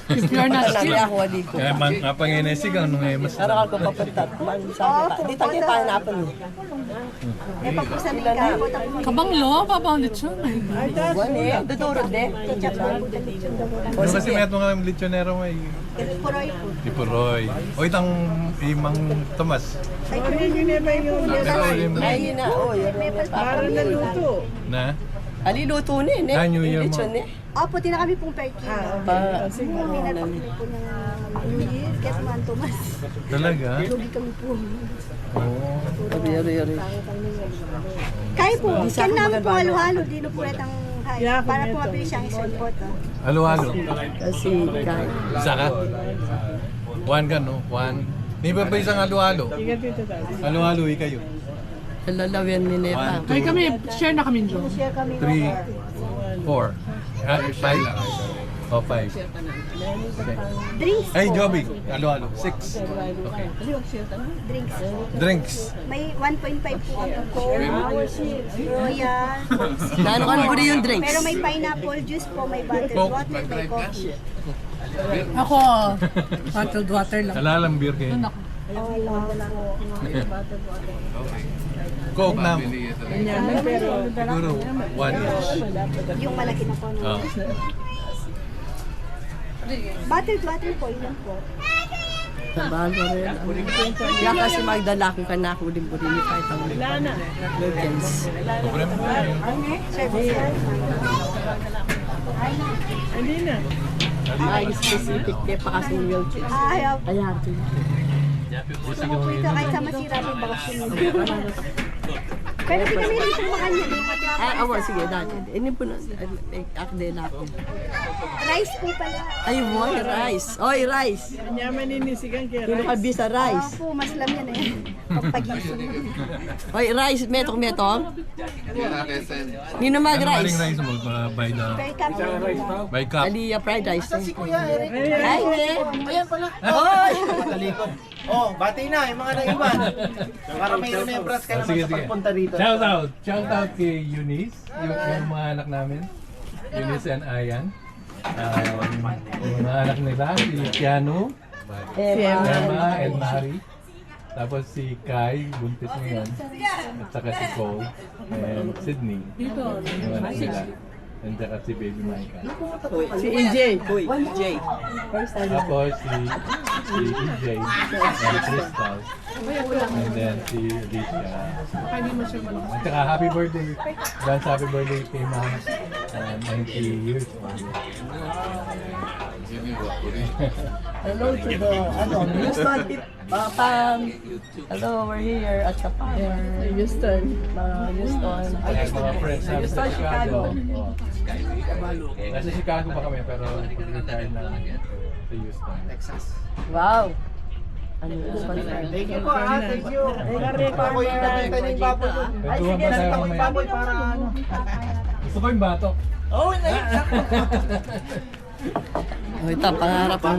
If you're not sick. Ako dito. Kaya mapanginesig ang nung mas... Araw ko papunta. Dito kita hanapan mo. Kabanglo, babanglit siya. Buwan eh. Dudurod eh. Ano kasi may itong lechonero may... Ipuroy. O itang imang Tomas. Ay, na. Oh, parang naluto. Na? Aliluto na eh. New Year mo. Lechon eh. Opo, tira kami pong perky. Kami nagpapili po ng New Year, get man Tomas. Talaga? Lugi kami po. Oo. Yari. Kaya po, kan namin po halo-halo, di na po retang para po mabilis siyang isang pot. Halo-halo. Kasi kahit. Isa ka? One ka, no? One. Di ba pa isang halo-halo? Halo-halo, kayo. Lalawin ni Nepa. Ay kami, share na kami dyan. 3, 4. 5. O, 5. Drinks Ay, po. Joby. Halo-halo. 6. Okay. Drinks. Drinks. May 1.5 po ang Coke, Royal, Ano buri yung drinks? pero may pineapple juice po, may bottled Coke. water, may coffee. Ako, bottled water lang. Alalang beer kayo. Doon ako. Coke na. Siguro 1 each. Yung malaki na po. Oh. Bottled water po, yun po. Bago rin. Kaya kasi magdala ko ka na ako din buri ni kahit ang locals. Problem mo na yun. Service. Ay, specific kaya pa kasi yung wheelchairs. Ayaw. Ayan. Gusto mo po ito kahit sa masira may bakasyon. Pero di kami rin po makanya. Ay, awa, sige, dati. Ini po na, akdela ako. Rice po pala. Ay, boy, rice. Oy, rice. Kino ka bisa rice. Po, mas lam yan eh. Pagpagising. Oy, rice, metong. Nino mag Ano maling rice. rice mo? By the... Very comfortable. By cup. Aliyah fried rice. Ay, ne. Ayan pala. Oy! Talikod. Oh, bati na yung mga naiwan. Para may remembrance ka naman Sige, sa sige. pagpunta dito. Shout out! Shout out kay Eunice, yung mga anak namin. Eunice and Ayan. Yung mga anak nila, si Keanu, Emma and Mari. Tapos si Kai, buntis ngayon. At saka si Cole and Sydney. Yung anak nila. And saka si Baby Micah. Si EJ. EJ. Tapos si EJ and Crystal. And then si Alicia. At saka happy birthday. Advance happy birthday kay Ma'am. 90 years old. Hello to the, Houston, hello, we're here at the power. Houston. Houston. Mga friends namin sa Houston, Chicago. Chicago. Oh. Nasa Chicago pa kami pero pag-retire na sa Houston. Wow. Ano Houston? Thank you po ha, thank you. Ako yung nabenta niyo yung baboy doon. Ay, sige, Nabenta ko yung baboy para ano. Gusto ko yung batok. Oh, Oh, ito, pangarap mo.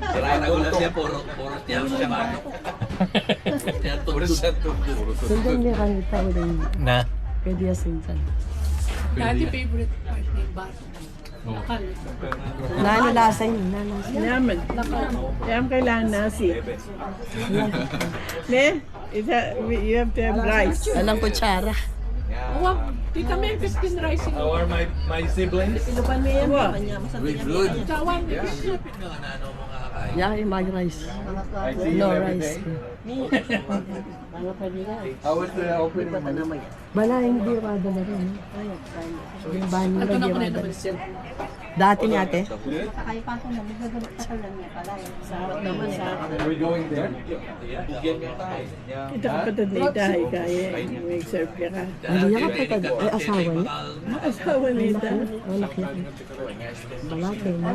Kailangan ko lang siya, puro tiyan siya bago. Sundan niya kanita ko din. Na? Pwede ya sundan. Dati favorite part ni Bato. Lakal. Nano lasa yun, nano lasa. Yaman. Yaman kailangan nasi. Ne? You have to have rice. Walang kutsara. Wow, di kami 15 rising. How are my siblings? Wow. Good. Tawan, Yeah, yung mag-rice. No rice. How was the opening? Bala, hindi pa na rin. Yung banyo Ito na na di ko na ba? naman siya. Dati ni ate. Are we going there? Ito kapatid ni Itahay kaya mag-serve ka ka. Hindi niya kapatid. Ay, asawa niya. Asawa ni Itahay. Oh, nakita. Bala, kayo. A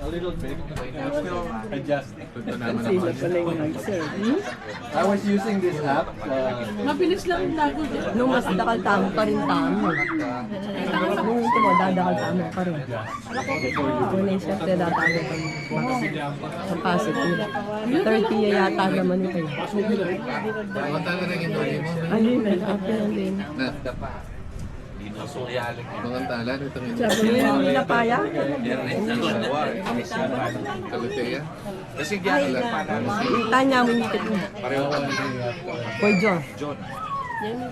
little bit. Adjust. Sila pala yung mag-serve. I was using this app. Mabilis lang yung lago dyan. Nung mas dakal tamo pa rin tamo. Nung ito mo, dadakal tamo pa rin. Kung na siyempre dadakal pa rin. Sa positive. 30 yata naman ito. Ano yun? Okay lang din. Mga tala, ito rin. Sabi Hindi mo, nila paya. Kalateya. Kasi gyan lang. Tanya mo yung mo. Pareho kami. Boy John.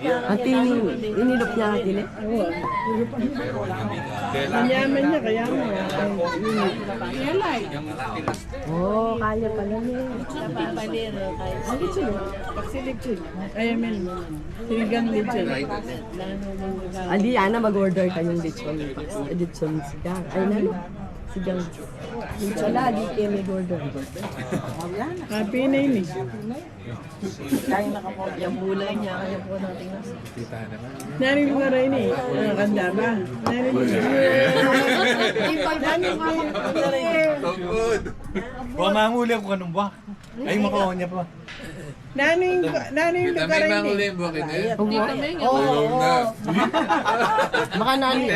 Ang tining, inilop niya ang tinik. oo. Manyaman niya, kaya mo. Oo, kaya pala niya. Paksilig-sig. Ay, amen. Sinigang lechon. Andi, Ana, mag-order kayong lechon. Lechon sigang. Ay, nalo. Sigang. Wala, di kayo mag-order. Happy na yun eh. Yung bulay niya, kaya po natin nasa. Kita naman. Nanin ko rin eh. Kanda ba? Nanin ko Good. Huwag manguli ako kanong buwak. Ay, makawan niya pa. Nanin ko May rin manguli eh. yung buwak niya. Hindi kami nga. Tulong na. Baka nani.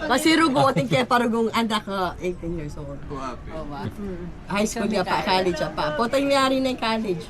Kasi rugo, ating kaya parugong anak ka 18 years old. High school niya pa, college siya pa. Potay nangyari na yung college.